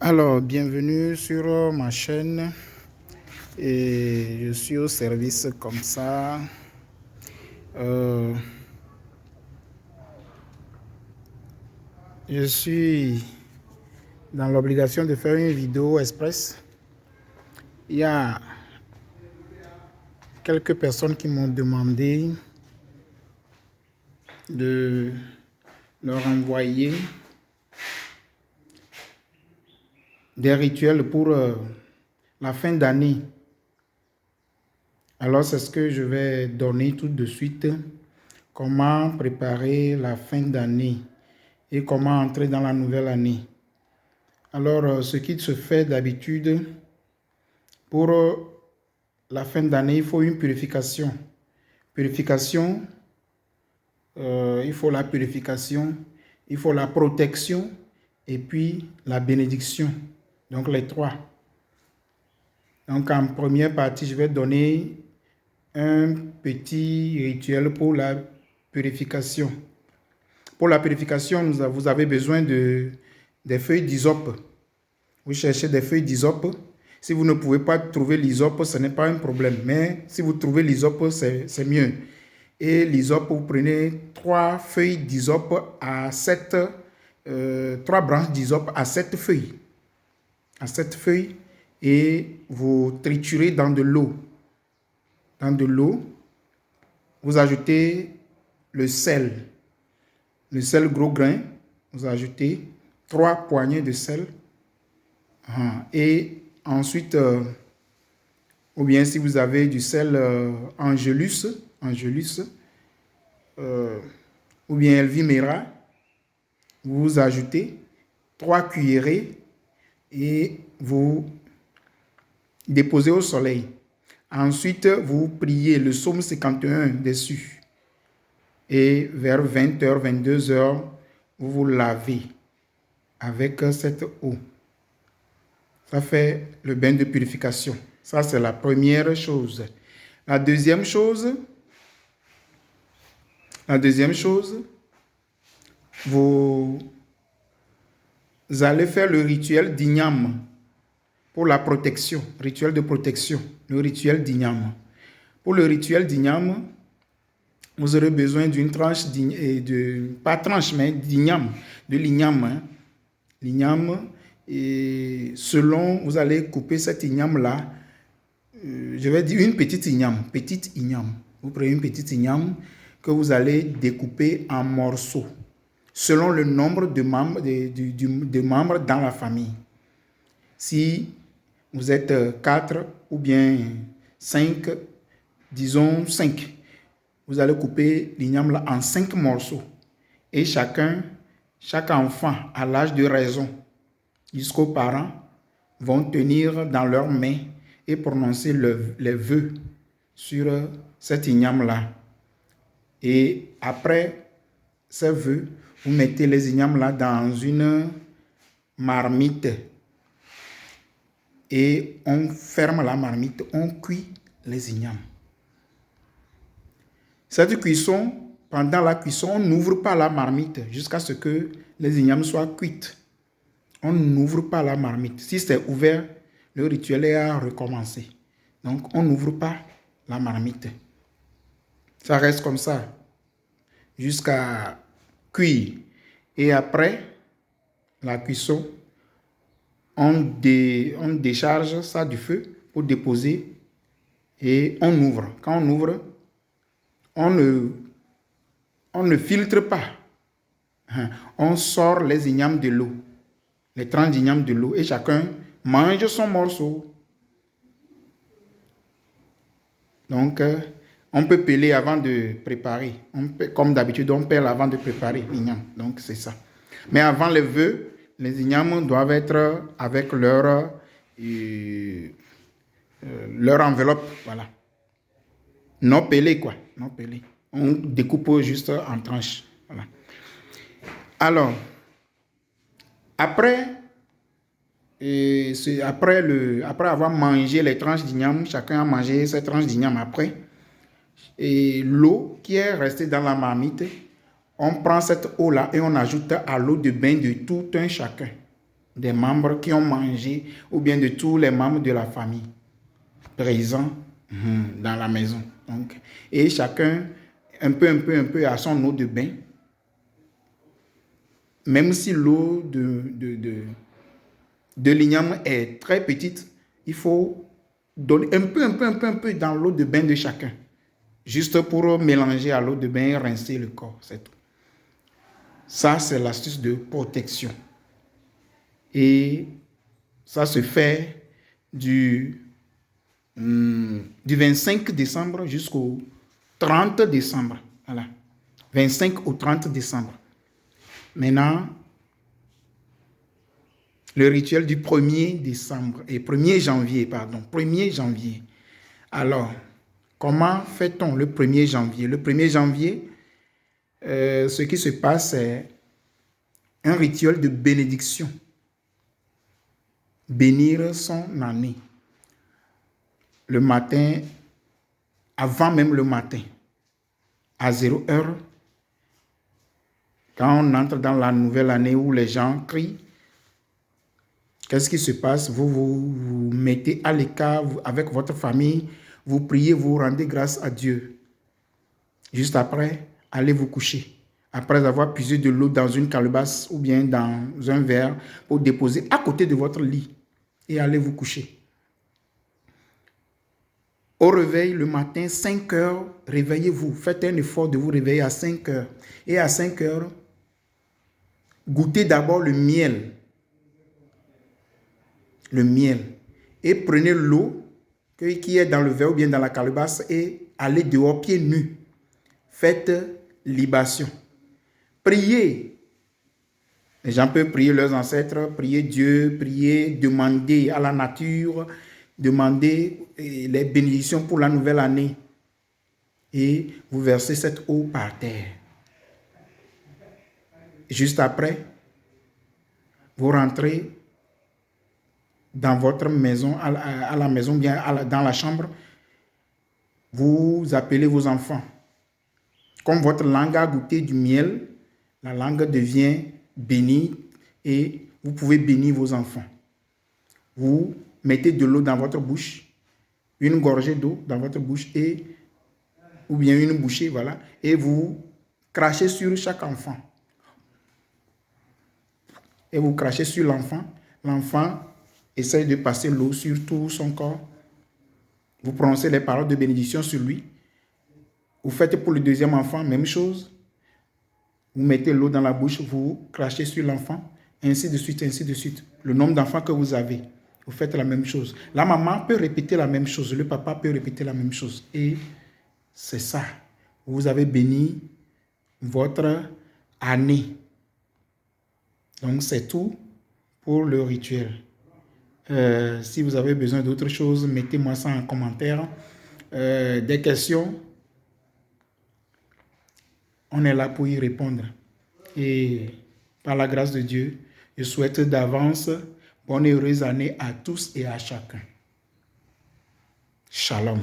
Alors, bienvenue sur ma chaîne et je suis au service comme ça. Euh, je suis dans l'obligation de faire une vidéo express. Il y a quelques personnes qui m'ont demandé de leur envoyer des rituels pour la fin d'année. Alors, c'est ce que je vais donner tout de suite. Comment préparer la fin d'année et comment entrer dans la nouvelle année. Alors, ce qui se fait d'habitude, pour la fin d'année, il faut une purification. Purification, il faut la purification, il faut la protection et puis la bénédiction. Donc, les trois. Donc, en première partie, je vais donner un petit rituel pour la purification. Pour la purification, vous avez besoin des feuilles d'hysope. Vous cherchez des feuilles d'hysope. Si vous ne pouvez pas trouver l'hysope, ce n'est pas un problème. Mais si vous trouvez l'hysope, c'est mieux. Et l'hysope, vous prenez 3 feuilles d'hysope à 7, 3 branches d'hysope à 7 feuilles. À 7 feuilles. Et vous triturez dans de l'eau. Dans de l'eau, vous ajoutez le sel. Le sel gros grain, vous ajoutez 3 poignées de sel. Et ensuite, ou bien si vous avez du sel Angelus, ou bien Elvimera, vous ajoutez 3 cuillerées et vous déposez au soleil. Ensuite, vous priez le psaume 51 dessus. Et vers 20h, 22h, vous vous lavez avec cette eau. Ça fait le bain de purification. Ça, c'est la première chose. La deuxième chose, vous allez faire le rituel d'Ignam pour la protection. Rituel de protection. Le rituel d'Ignam. Pour le rituel d'Ignam, vous aurez besoin d'une tranche, pas tranche, mais d'igname, de l'igname. L'igname, et selon, vous allez couper cette igname-là, je vais dire une petite igname. Vous prenez une petite igname que vous allez découper en morceaux, selon le nombre de membres dans la famille. Si vous êtes 4 ou bien 5, disons 5, vous allez couper l'igname là en 5 morceaux. Et chaque enfant à l'âge de raison jusqu'aux parents vont tenir dans leurs mains et prononcer les vœux sur cet igname là. Et après ces vœux, vous mettez les ignames là dans une marmite. Et on ferme la marmite, on cuit les ignames. Cette cuisson, pendant la cuisson, on n'ouvre pas la marmite jusqu'à ce que les ignames soient cuites. On n'ouvre pas la marmite. Si c'est ouvert, le rituel est à recommencer. Donc, on n'ouvre pas la marmite. Ça reste comme ça jusqu'à cuire. Et après la cuisson, on décharge ça du feu pour déposer et on ouvre. Quand on ouvre, on ne filtre pas. On sort les ignames de l'eau, les 30 ignames de l'eau, et chacun mange son morceau. Donc, on peut peler avant de préparer. Comme d'habitude, on pèle avant de préparer l'igname. Donc, c'est ça. Mais avant les vœux, les ignames doivent être avec leur enveloppe. Voilà. Non pelé, quoi. Non pelé. On découpe juste en tranches. Voilà. Alors, après avoir mangé les tranches d'igname, chacun a mangé ses tranches d'igname après, et l'eau qui est restée dans la marmite, on prend cette eau-là et on ajoute à l'eau de bain de tout un chacun. des membres qui ont mangé ou bien de tous les membres de la famille présents dans la maison. Donc, et chacun, un peu à son eau de bain. Même si l'eau de l'igname est très petite, il faut donner un peu dans l'eau de bain de chacun. Juste pour mélanger à l'eau de bain et rincer le corps, c'est tout. Ça, c'est l'astuce de protection. Et ça se fait du 25 décembre jusqu'au 30 décembre. Voilà. 25 au 30 décembre. Maintenant, le rituel du 1er décembre et 1er janvier, pardon, 1er janvier. Alors, comment fait-on le 1er janvier? Le 1er janvier, ce qui se passe, c'est un rituel de bénédiction. Bénir son année. Le matin, avant même le matin, à 0 heure, quand on entre dans la nouvelle année où les gens crient, qu'est-ce qui se passe? Vous mettez à l'écart avec votre famille, vous priez, vous rendez grâce à Dieu. Juste après, allez vous coucher. Après avoir puisé de l'eau dans une calebasse ou bien dans un verre pour déposer à côté de votre lit et allez vous coucher. Au réveil, le matin, 5 heures, réveillez-vous. Faites un effort de vous réveiller à 5 heures. Et à 5 heures, goûtez d'abord le miel. Le miel. Et prenez l'eau qui est dans le verre ou bien dans la calebasse et allez dehors pieds nus. Faites libation. Priez. Les gens peuvent prier leurs ancêtres, prier Dieu, prier, demander à la nature, demander les bénédictions pour la nouvelle année. Et vous versez cette eau par terre. Juste après, vous rentrez dans votre maison, à la maison, bien dans la chambre. Vous appelez vos enfants. Comme votre langue a goûté du miel, la langue devient bénie et vous pouvez bénir vos enfants. Vous mettez de l'eau dans votre bouche, une gorgée d'eau dans votre bouche ou bien une bouchée, voilà, et vous crachez sur chaque enfant. Et vous crachez sur l'enfant. L'enfant essaye de passer l'eau sur tout son corps. Vous prononcez les paroles de bénédiction sur lui. Vous faites pour le deuxième enfant, même chose. Vous mettez l'eau dans la bouche, vous crachez sur l'enfant, ainsi de suite, ainsi de suite. Le nombre d'enfants que vous avez, vous faites la même chose. La maman peut répéter la même chose, le papa peut répéter la même chose. Et c'est ça. Vous avez béni votre année. Donc, c'est tout pour le rituel. Si vous avez besoin d'autre chose, mettez-moi ça en commentaire. Des questions, on est là pour y répondre. Et par la grâce de Dieu, je souhaite d'avance bonne et heureuse année à tous et à chacun. Shalom.